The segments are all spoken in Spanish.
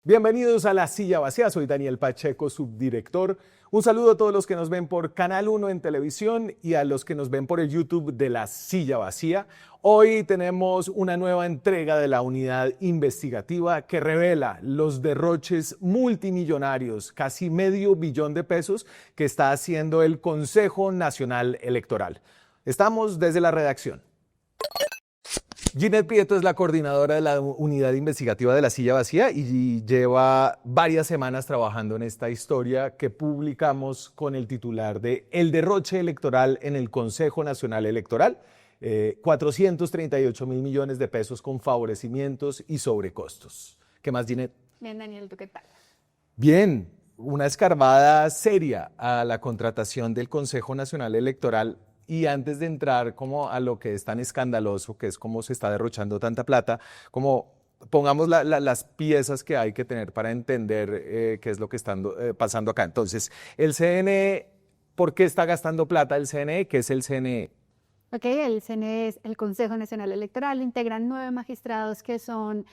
Bienvenidos a La Silla Vacía, soy Daniel Pacheco, subdirector. Un saludo a todos los que nos ven por Canal 1 en televisión y a los que nos ven por el YouTube de La Silla Vacía. Hoy tenemos una nueva entrega de la unidad investigativa que revela los derroches multimillonarios, casi medio billón de pesos, que está haciendo el Consejo Nacional Electoral. Estamos desde la redacción. Ginette Prieto es la coordinadora de la unidad investigativa de La Silla Vacía y lleva varias semanas trabajando en esta historia que publicamos con el titular de El derroche electoral en el Consejo Nacional Electoral, 438 mil millones de pesos con favorecimientos y sobrecostos. ¿Qué más, Ginette? Bien, Daniel, ¿tú qué tal? Bien, una escarbada seria a la contratación del Consejo Nacional Electoral. Y antes de entrar como a lo que es tan escandaloso, que es cómo se está derrochando tanta plata, como pongamos las piezas que hay que tener para entender qué es lo que está pasando acá. Entonces, el CNE, ¿por qué está gastando plata el CNE? ¿Qué es el CNE? Ok, el CNE es el Consejo Nacional Electoral, lo integran 9 magistrados que son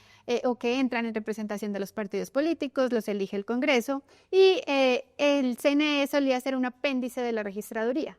o que entran en representación de los partidos políticos, los elige el Congreso y el CNE solía ser un apéndice de la registraduría.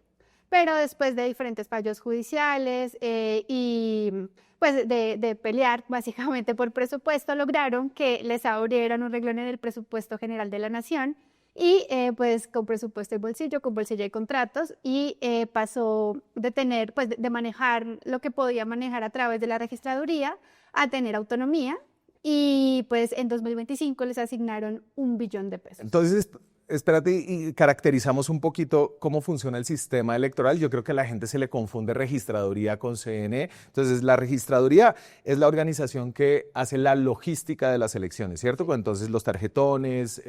Pero después de diferentes fallos judiciales y pues de pelear básicamente por presupuesto, lograron que les abrieran un renglón en el presupuesto general de la Nación y pues con presupuesto y bolsillo, con bolsillo y contratos y pasó de tener, pues de manejar lo que podía manejar a través de la registraduría a tener autonomía y pues en 2025 les asignaron 1 billón de pesos. Entonces, espérate y caracterizamos un poquito cómo funciona el sistema electoral. Yo creo que a la gente se le confunde registraduría con CNE. Entonces, la registraduría es la organización que hace la logística de las elecciones, ¿cierto? Entonces, los tarjetones,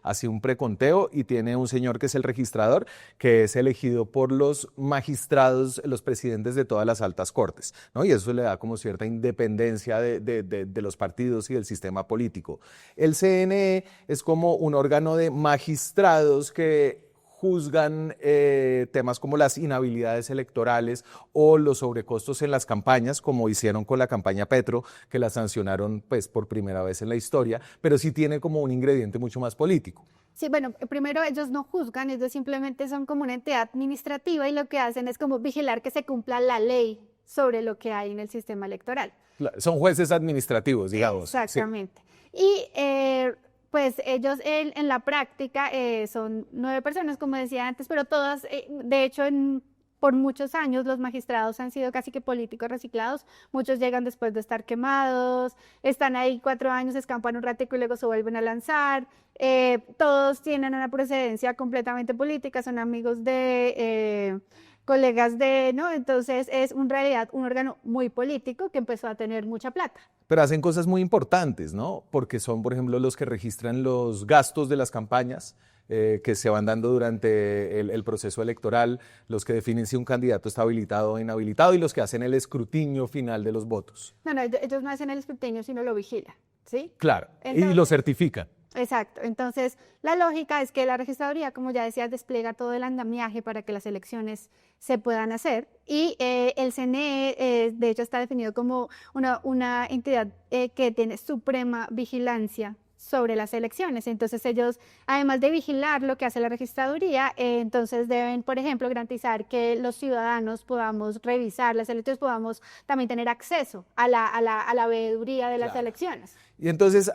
hace un preconteo y tiene un señor que es el registrador, que es elegido por los magistrados, los presidentes de todas las altas cortes, ¿no? Y eso le da como cierta independencia de los partidos y del sistema político. El CNE es como un órgano de magistrados que juzgan temas como las inhabilidades electorales o los sobrecostos en las campañas, como hicieron con la campaña Petro, que la sancionaron pues por primera vez en la historia, pero sí tiene como un ingrediente mucho más político. Sí, bueno, primero ellos no juzgan, ellos simplemente son como una entidad administrativa y lo que hacen es como vigilar que se cumpla la ley sobre lo que hay en el sistema electoral. Son jueces administrativos, digamos. Exactamente. Sí. Y pues ellos en la práctica son 9 personas, como decía antes, pero todas, de hecho, por muchos años los magistrados han sido casi que políticos reciclados. Muchos llegan después de estar quemados, están ahí 4 años, escampan un ratico y luego se vuelven a lanzar. Todos tienen una procedencia completamente política, son amigos de colegas de, ¿no? Entonces es en realidad un órgano muy político que empezó a tener mucha plata. Pero hacen cosas muy importantes, ¿no? Porque son, por ejemplo, los que registran los gastos de las campañas que se van dando durante el proceso electoral, los que definen si un candidato está habilitado o inhabilitado y los que hacen el escrutinio final de los votos. No, ellos no hacen el escrutinio, sino lo vigilan, ¿sí? Claro, Entonces, y lo certifican. Exacto. Entonces, la lógica es que la registraduría, como ya decías, despliega todo el andamiaje para que las elecciones se puedan hacer. Y el CNE, de hecho, está definido como una entidad que tiene suprema vigilancia sobre las elecciones. Entonces ellos, además de vigilar lo que hace la registraduría, entonces deben, por ejemplo, garantizar que los ciudadanos podamos revisar las elecciones, podamos también tener acceso a la veeduría de las elecciones. Y entonces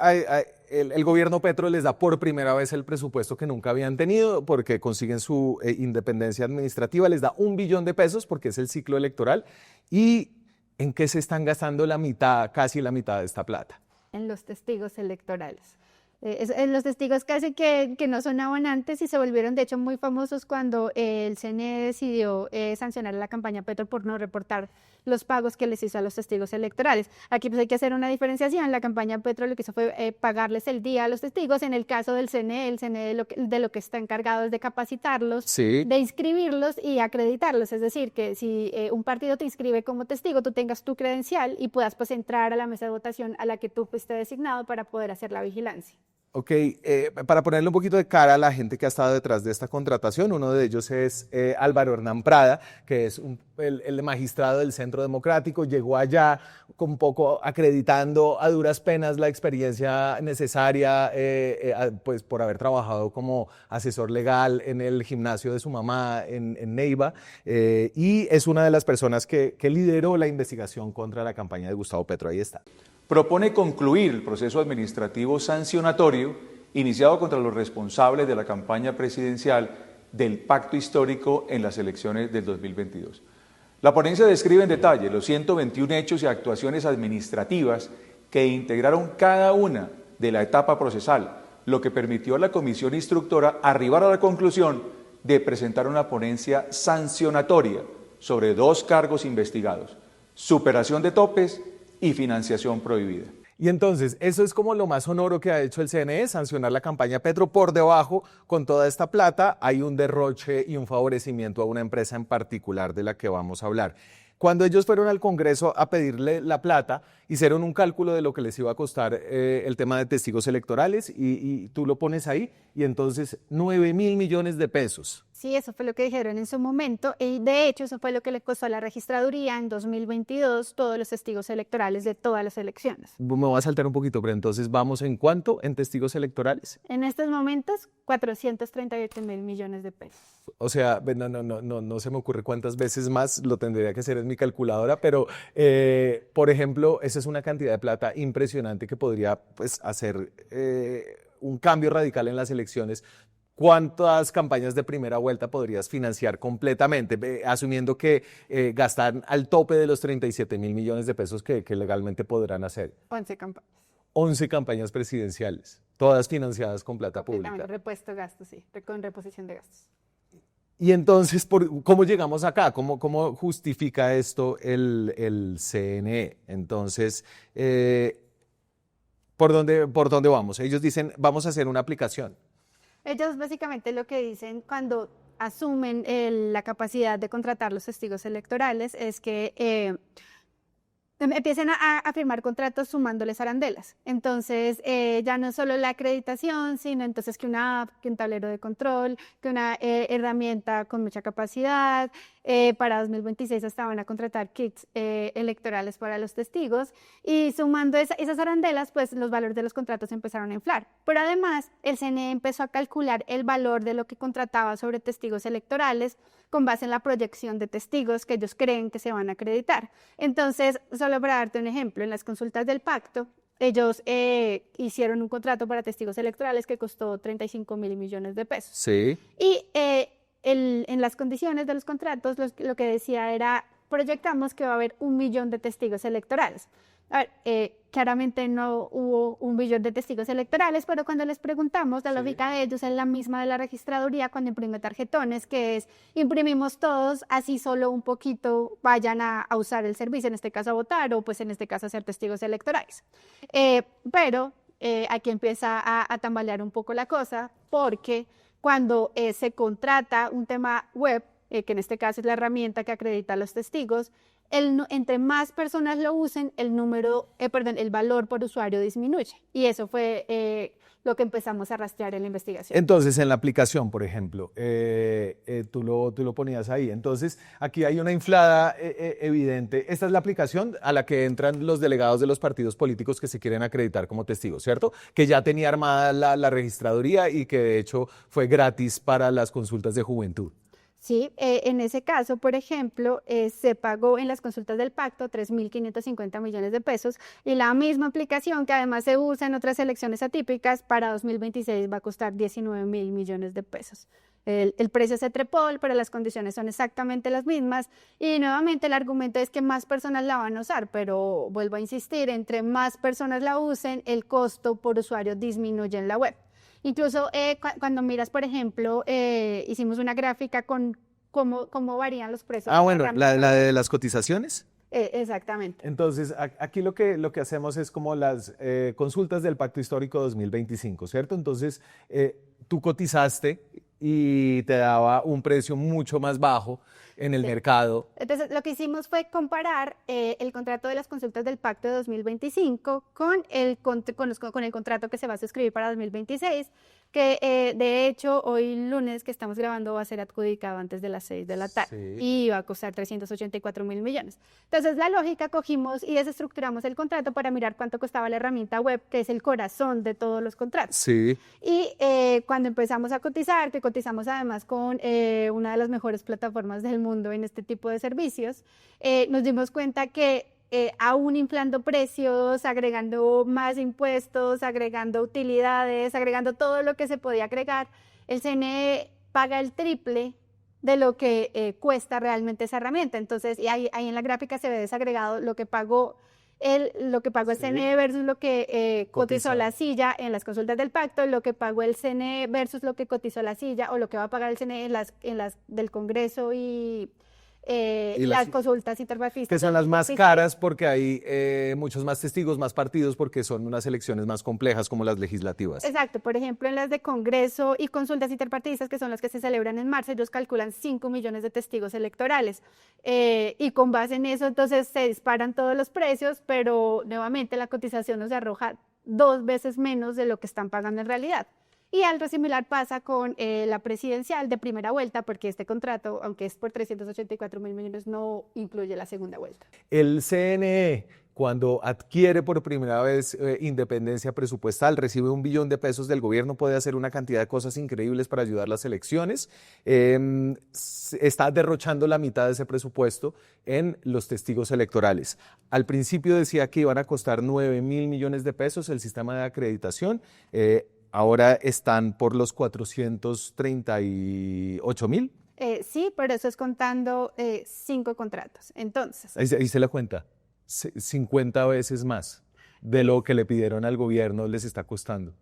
el gobierno Petro les da por primera vez el presupuesto que nunca habían tenido porque consiguen su independencia administrativa, les da 1 billón de pesos porque es el ciclo electoral. ¿Y en qué se están gastando la mitad, casi la mitad de esta plata? En los testigos electorales. En los testigos casi que no sonaban antes y se volvieron de hecho muy famosos cuando el CNE decidió sancionar a la campaña Petro por no reportar los pagos que les hizo a los testigos electorales. Aquí pues hay que hacer una diferenciación. La campaña Petro lo que hizo fue pagarles el día a los testigos. En el caso del CNE, el CNE de lo que está encargado es de capacitarlos, sí, de inscribirlos y acreditarlos. Es decir, que si un partido te inscribe como testigo, tú tengas tu credencial y puedas pues entrar a la mesa de votación a la que tú fuiste designado para poder hacer la vigilancia. Ok, para ponerle un poquito de cara a la gente que ha estado detrás de esta contratación, uno de ellos es Álvaro Hernán Prada, que es el magistrado del Centro Democrático, llegó allá un poco acreditando a duras penas la experiencia necesaria, pues por haber trabajado como asesor legal en el gimnasio de su mamá en Neiva, y es una de las personas que lideró la investigación contra la campaña de Gustavo Petro. Ahí está. Propone concluir el proceso administrativo sancionatorio iniciado contra los responsables de la campaña presidencial del pacto histórico en las elecciones del 2022. La ponencia describe en detalle los 121 hechos y actuaciones administrativas que integraron cada una de la etapa procesal, lo que permitió a la comisión instructora arribar a la conclusión de presentar una ponencia sancionatoria sobre 2 cargos investigados: superación de topes y financiación prohibida. Y entonces, eso es como lo más sonoro que ha hecho el CNE, sancionar la campaña Petro. Por debajo, con toda esta plata, hay un derroche y un favorecimiento a una empresa en particular de la que vamos a hablar. Cuando ellos fueron al Congreso a pedirle la plata, hicieron un cálculo de lo que les iba a costar el tema de testigos electorales y tú lo pones ahí y entonces 9.000 millones de pesos. Sí, eso fue lo que dijeron en su momento y de hecho eso fue lo que le costó a la registraduría en 2022 todos los testigos electorales de todas las elecciones. Me voy a saltar un poquito, pero entonces vamos en cuánto en testigos electorales. En estos momentos, 438.000 millones de pesos. O sea, no se me ocurre cuántas veces más, lo tendría que hacer en mi calculadora, pero por ejemplo, esa es una cantidad de plata impresionante que podría pues, hacer un cambio radical en las elecciones. ¿Cuántas campañas de primera vuelta podrías financiar completamente, asumiendo que gastan al tope de los 37.000 millones de pesos que legalmente podrán hacer? 11 campañas. 11 campañas presidenciales, todas financiadas con plata pública. Repuesto gastos, sí, con reposición de gastos. Y entonces, ¿cómo llegamos acá? ¿Cómo justifica esto el CNE? Entonces, ¿por dónde vamos? Ellos dicen, vamos a hacer una aplicación. Ellos básicamente lo que dicen cuando asumen la capacidad de contratar los testigos electorales es que empiecen a firmar contratos sumándoles arandelas. Entonces, ya no solo la acreditación, sino entonces que una app, que un tablero de control, que una herramienta con mucha capacidad. Para 2026 hasta van a contratar kits electorales para los testigos y sumando esas arandelas, pues los valores de los contratos empezaron a inflar. Pero además, el CNE empezó a calcular el valor de lo que contrataba sobre testigos electorales con base en la proyección de testigos que ellos creen que se van a acreditar. Entonces, solo para darte un ejemplo, en las consultas del pacto, ellos hicieron un contrato para testigos electorales que costó 35.000 millones de pesos. Sí. Y en las condiciones de los contratos, lo que decía era, proyectamos que va a haber 1 millón de testigos electorales. A ver, claramente no hubo 1 millón de testigos electorales, pero cuando les preguntamos, la lógica de ellos es la misma de la registraduría cuando imprime tarjetones, que es imprimimos todos, así solo un poquito vayan a usar el servicio, en este caso a votar o pues en este caso a ser testigos electorales. Pero aquí empieza a tambalear un poco la cosa porque cuando se contrata un tema web, que en este caso es la herramienta que acredita a los testigos, entre más personas lo usen, el valor por usuario disminuye. Y eso fue lo que empezamos a rastrear en la investigación. Entonces, en la aplicación, por ejemplo, tú lo ponías ahí. Entonces, aquí hay una inflada evidente. Esta es la aplicación a la que entran los delegados de los partidos políticos que se quieren acreditar como testigos, ¿cierto? Que ya tenía armada la registraduría y que de hecho fue gratis para las consultas de juventud. Sí, en ese caso, por ejemplo, se pagó en las consultas del pacto 3.550 millones de pesos y la misma aplicación que además se usa en otras elecciones atípicas para 2026 va a costar 19.000 millones de pesos. El precio se trepó, pero las condiciones son exactamente las mismas y nuevamente el argumento es que más personas la van a usar, pero vuelvo a insistir, entre más personas la usen, el costo por usuario disminuye en la web. Incluso cuando miras, por ejemplo, hicimos una gráfica con cómo varían los precios. Ah, bueno, la de las cotizaciones. Exactamente. Entonces, aquí lo que hacemos es como las consultas del Pacto Histórico 2025, ¿cierto? Entonces, tú cotizaste y te daba un precio mucho más bajo en el mercado. Entonces, lo que hicimos fue comparar el contrato de las consultas del Pacto de 2025 con el contrato que se va a suscribir para 2026, que de hecho hoy lunes que estamos grabando va a ser adjudicado antes de las 6 de la tarde y va a costar 384.000 millones. Entonces, la lógica, cogimos y desestructuramos el contrato para mirar cuánto costaba la herramienta web, que es el corazón de todos los contratos. Sí. Y cuando empezamos a cotizar, que cotizamos además con una de las mejores plataformas del mundo en este tipo de servicios, nos dimos cuenta que aún inflando precios, agregando más impuestos, agregando utilidades, agregando todo lo que se podía agregar, el CNE paga el triple de lo que cuesta realmente esa herramienta. Entonces, y ahí en la gráfica se ve desagregado lo que pagó el CNE versus lo que cotizó la silla en las consultas del pacto, lo que pagó el CNE versus lo que cotizó la silla o lo que va a pagar el CNE en las del Congreso y las consultas interpartistas. Que son las más caras porque hay muchos más testigos, más partidos, porque son unas elecciones más complejas como las legislativas. Exacto, por ejemplo, en las de Congreso y consultas interpartistas, que son las que se celebran en marzo, ellos calculan 5 millones de testigos electorales. Y con base en eso, entonces se disparan todos los precios, pero nuevamente la cotización nos arroja 2 veces menos de lo que están pagando en realidad. Y algo similar pasa con la presidencial de primera vuelta, porque este contrato, aunque es por 384.000 millones, no incluye la segunda vuelta. El CNE, cuando adquiere por primera vez independencia presupuestal, recibe 1 billón de pesos del gobierno, puede hacer una cantidad de cosas increíbles para ayudar las elecciones. Está derrochando la mitad de ese presupuesto en los testigos electorales. Al principio decía que iban a costar 9.000 millones de pesos el sistema de acreditación. Ahora están por los 438.000. Sí, pero eso es contando 5 contratos. Entonces. Ahí se la cuenta. 50 veces más de lo que le pidieron al gobierno les está costando.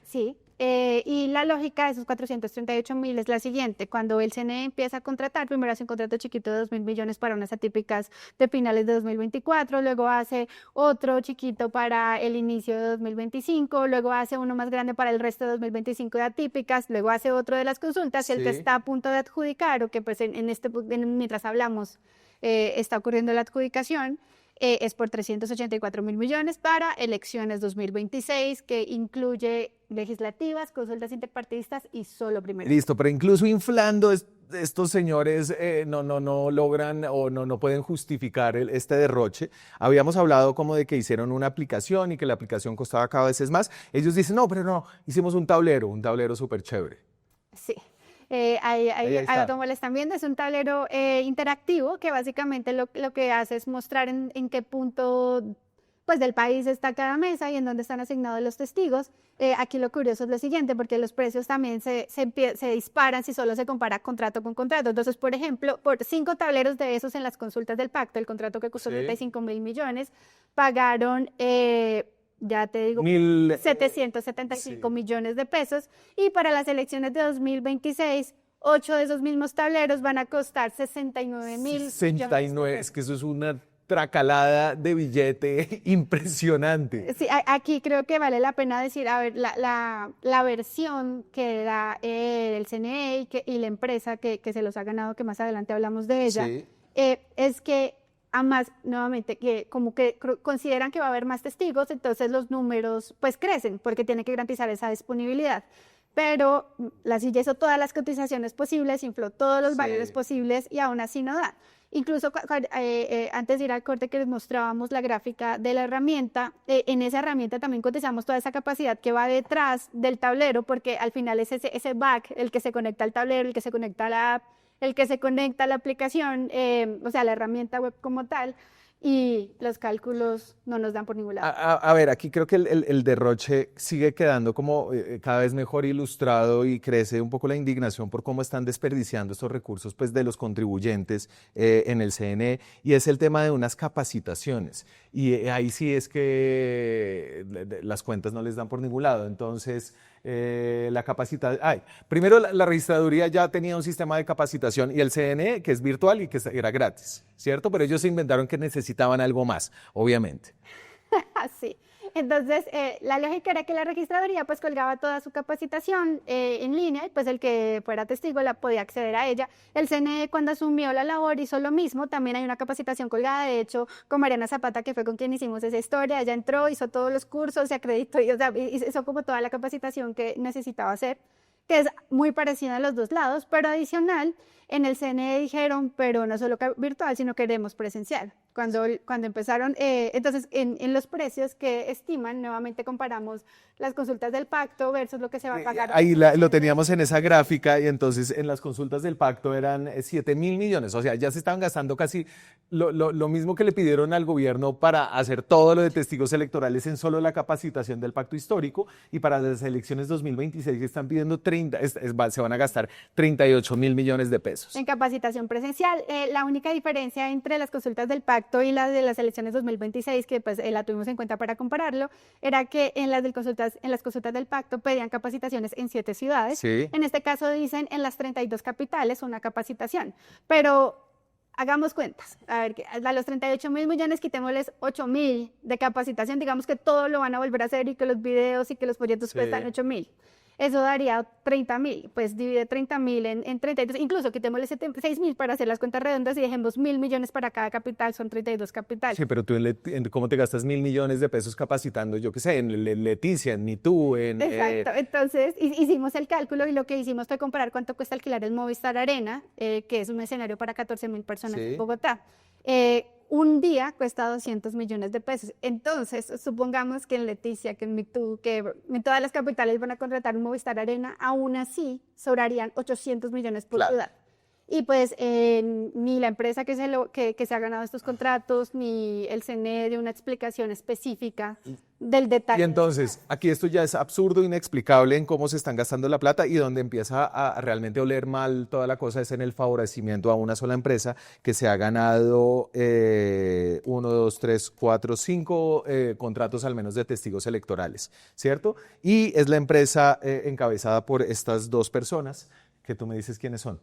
Sí. Y la lógica de esos 438.000 es la siguiente. Cuando el CNE empieza a contratar, primero hace un contrato chiquito de 2.000 millones para unas atípicas de finales de 2024, luego hace otro chiquito para el inicio de 2025, luego hace uno más grande para el resto de 2025 de atípicas, luego hace otro de las consultas, y el que está a punto de adjudicar, o que pues mientras hablamos está ocurriendo la adjudicación, es por 384.000 millones para elecciones 2026, que incluye legislativas, consultas interpartidistas y solo primero. Listo, pero incluso inflando estos señores no logran o no pueden justificar este derroche. Habíamos hablado como de que hicieron una aplicación y que la aplicación costaba cada vez más. Ellos dicen, no, pero no, hicimos un tablero súper chévere. Sí. Ahí como le están viendo, es un tablero interactivo que básicamente lo que hace es mostrar en qué punto pues, del país está cada mesa y en dónde están asignados los testigos. Aquí lo curioso es lo siguiente, porque los precios también se disparan si solo se compara contrato con contrato. Entonces, por ejemplo, por 5 tableros de esos en las consultas del pacto, el contrato que costó 35.000 millones, pagaron... ya te digo, 775 millones de pesos, y para las elecciones de 2026, 8 de esos mismos tableros van a costar 69.000 69, es que eso es una tracalada de billete impresionante. Sí, aquí creo que vale la pena decir, a ver, la versión que da el CNE y la empresa que se los ha ganado, que más adelante hablamos de ella, es que además, nuevamente, que como que consideran que va a haber más testigos, entonces los números pues crecen porque tiene que garantizar esa disponibilidad. Pero la silla hizo todas las cotizaciones posibles, infló todos los valores posibles y aún así no da. Incluso antes de ir al corte que les mostrábamos la gráfica de la herramienta, en esa herramienta también cotizamos toda esa capacidad que va detrás del tablero, porque al final es ese back el que se conecta al tablero, el que se conecta a la app, el que se conecta a la aplicación, o sea, la herramienta web como tal, y los cálculos no nos dan por ningún lado. A ver, aquí creo que el derroche sigue quedando como cada vez mejor ilustrado y crece un poco la indignación por cómo están desperdiciando estos recursos pues, de los contribuyentes en el CNE, y es el tema de unas capacitaciones. Y ahí sí es que las cuentas no les dan por ningún lado. Entonces, la capacitación... primero, la registraduría ya tenía un sistema de capacitación y el CNE, que es virtual y que era gratis, ¿cierto? Pero ellos se inventaron que necesitaban algo más, obviamente. Sí. entonces la lógica era que la registraduría pues colgaba toda su capacitación en línea y pues el que fuera testigo la podía acceder a ella. El CNE cuando asumió la labor hizo lo mismo, también hay una capacitación colgada, de hecho con Mariana Zapata, que fue con quien hicimos esa historia, ella entró, hizo todos los cursos, se acreditó y o sea, hizo como toda la capacitación que necesitaba hacer, que es muy parecida a los dos lados, pero adicional, en el CNE dijeron, pero no solo virtual, sino queremos presencial. Cuando empezaron, entonces en los precios que estiman, nuevamente comparamos las consultas del pacto versus lo que se va a pagar. Ahí lo teníamos en esa gráfica y entonces en las consultas del pacto eran 7.000 millones, o sea, ya se estaban gastando casi lo mismo que le pidieron al gobierno para hacer todo lo de testigos electorales en solo la capacitación del pacto histórico, y para las elecciones 2026 están pidiendo se van a gastar 38.000 millones de pesos. En capacitación presencial, la única diferencia entre las consultas del pacto y las de las elecciones 2026, que pues la tuvimos en cuenta para compararlo, era que en las consultas del pacto pedían capacitaciones en 7 ciudades. Sí. En este caso dicen en las 32 capitales una capacitación, pero hagamos cuentas. A ver, a los 38.000 millones quitémosles 8.000 de capacitación, digamos que todo lo van a volver a hacer y que los videos y que los folletos cuestan 8.000. Eso daría 30.000, pues divide 30.000 en 32, incluso quitémosle 6.000 para hacer las cuentas redondas y dejemos 1.000 millones para cada capital, son 32 capitales. Sí, pero tú, ¿cómo te gastas 1.000 millones de pesos capacitando, yo qué sé, en Leticia, en Nitú, en... Exacto, entonces hicimos el cálculo y lo que hicimos fue comparar cuánto cuesta alquilar el Movistar Arena, que es un escenario para 14.000 personas en Bogotá. Un día cuesta 200 millones de pesos. Entonces, supongamos que en Leticia, que en Mitú, que en todas las capitales van a contratar un Movistar Arena, aún así sobrarían 800 millones por ciudad. Y pues ni la empresa que se ha ganado estos contratos, ni el CNE dio una explicación específica del detalle. Y entonces, aquí esto ya es absurdo, inexplicable en cómo se están gastando la plata, y donde empieza a realmente oler mal toda la cosa es en el favorecimiento a una sola empresa que se ha ganado 1, 2, 3, 4, 5 contratos al menos de testigos electorales, ¿cierto? Y es la empresa encabezada por estas 2 personas, que tú me dices quiénes son.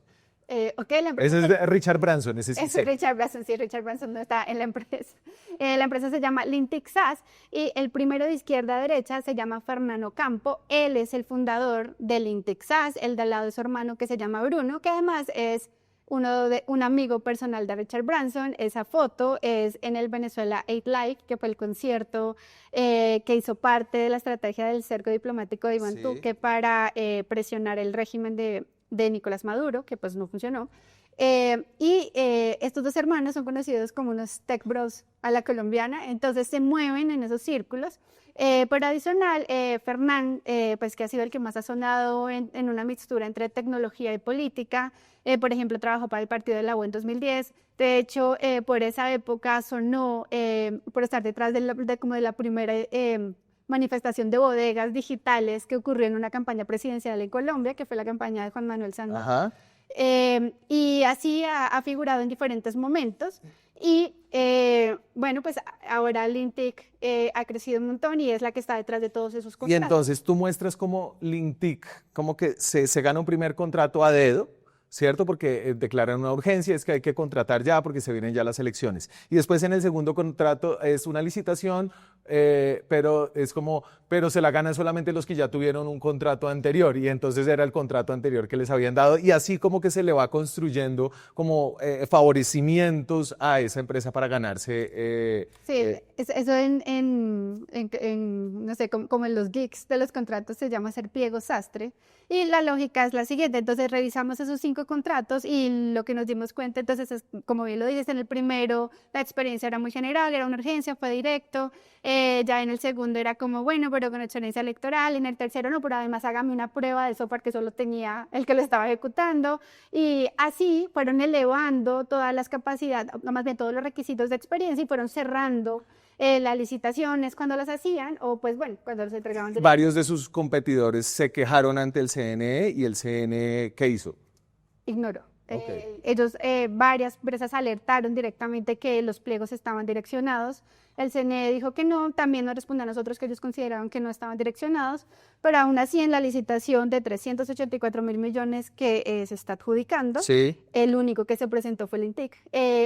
La empresa Ese es Richard Branson. Es Richard Branson, sí, Richard Branson no está en la empresa. La empresa se llama Lintic SAS y el primero de izquierda a derecha se llama Fernando Campo. Él es el fundador de Lintic SAS, el de al lado de su hermano que se llama Bruno, que además es un amigo personal de Richard Branson. Esa foto es en el Venezuela 8 Live, que fue el concierto que hizo parte de la estrategia del cerco diplomático de Iván Duque para presionar el régimen de Nicolás Maduro, que pues no funcionó. Estos 2 hermanos son conocidos como unos tech bros a la colombiana, entonces se mueven en esos círculos. Pero adicional, Fernán, pues que ha sido el que más ha sonado en una mixtura entre tecnología y política. Por ejemplo, trabajó para el Partido de la U en 2010. De hecho, por esa época sonó por estar detrás de la primera manifestación de bodegas digitales que ocurrió en una campaña presidencial en Colombia, que fue la campaña de Juan Manuel Santos. Y así ha figurado en diferentes momentos. Y bueno, pues ahora Lintic ha crecido un montón y es la que está detrás de todos esos contratos. Y entonces tú muestras cómo Lintic, como que se gana un primer contrato a dedo, ¿cierto? Porque declaran una urgencia, es que hay que contratar ya porque se vienen ya las elecciones. Y después en el segundo contrato es una licitación, pero se la ganan solamente los que ya tuvieron un contrato anterior, y entonces era el contrato anterior que les habían dado, y así como que se le va construyendo como favorecimientos a esa empresa para ganarse. Eso no sé, como en los geeks de los contratos se llama ser pliego sastre, y la lógica es la siguiente. Entonces revisamos esos 5 contratos y lo que nos dimos cuenta, entonces es, como bien lo dices, en el primero la experiencia era muy general, era una urgencia, fue directo. Ya en el segundo era como, bueno, pero con experiencia electoral. En el tercero no, pero además hágame una prueba de software que solo tenía el que lo estaba ejecutando. Y así fueron elevando todas las capacidades, más bien todos los requisitos de experiencia, y fueron cerrando las licitaciones cuando las hacían, o pues bueno, cuando los entregaban. Varios de sus competidores se quejaron ante el CNE, y el CNE, ¿qué hizo? Ignoró. Ellos, varias empresas alertaron directamente que los pliegos estaban direccionados. El CNE dijo que no, también nos respondió a nosotros que ellos consideraban que no estaban direccionados, pero aún así en la licitación de 384.000 millones que se está adjudicando, el único que se presentó fue el INTIC,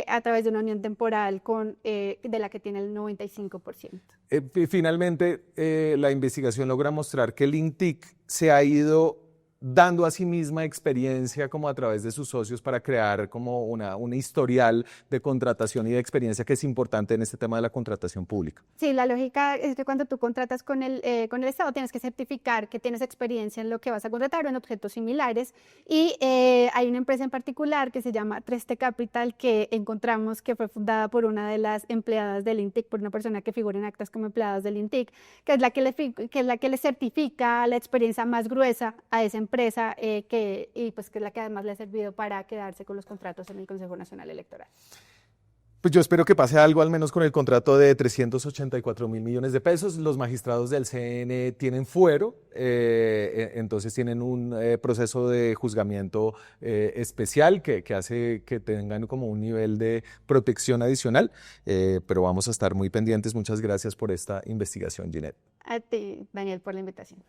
a través de una unión temporal de la que tiene el 95%. Finalmente, la investigación logra mostrar que el INTIC se ha ido dando a sí misma experiencia como a través de sus socios para crear como una historial de contratación y de experiencia que es importante en este tema de la contratación pública. Sí, la lógica es que cuando tú contratas con el Estado tienes que certificar que tienes experiencia en lo que vas a contratar o en objetos similares, y hay una empresa en particular que se llama 3T Capital que encontramos que fue fundada por una de las empleadas del INTIC, por una persona que figura en actas como empleadas del INTIC, que es la que le certifica la experiencia más gruesa a esa empresa, que es la que además le ha servido para quedarse con los contratos en el Consejo Nacional Electoral. Pues yo espero que pase algo al menos con el contrato de 384.000 millones de pesos. Los magistrados del CNE tienen fuero, entonces tienen un proceso de juzgamiento especial que hace que tengan como un nivel de protección adicional, pero vamos a estar muy pendientes. Muchas gracias por esta investigación, Ginette. A ti, Daniel, por la invitación.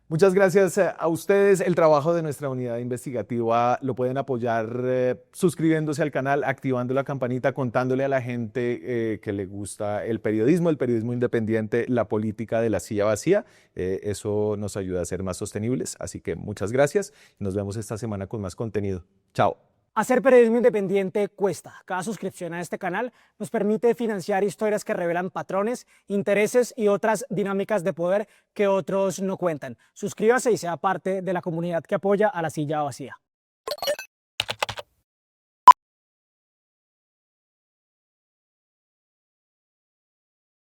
Muchas gracias a ustedes. El trabajo de nuestra unidad investigativa lo pueden apoyar suscribiéndose al canal, activando la campanita, contándole a la gente que le gusta el periodismo independiente, la política de la silla vacía. Eso nos ayuda a ser más sostenibles. Así que muchas gracias y nos vemos esta semana con más contenido. Chao. Hacer periodismo independiente cuesta. Cada suscripción a este canal nos permite financiar historias que revelan patrones, intereses y otras dinámicas de poder que otros no cuentan. Suscríbase y sea parte de la comunidad que apoya a la silla vacía.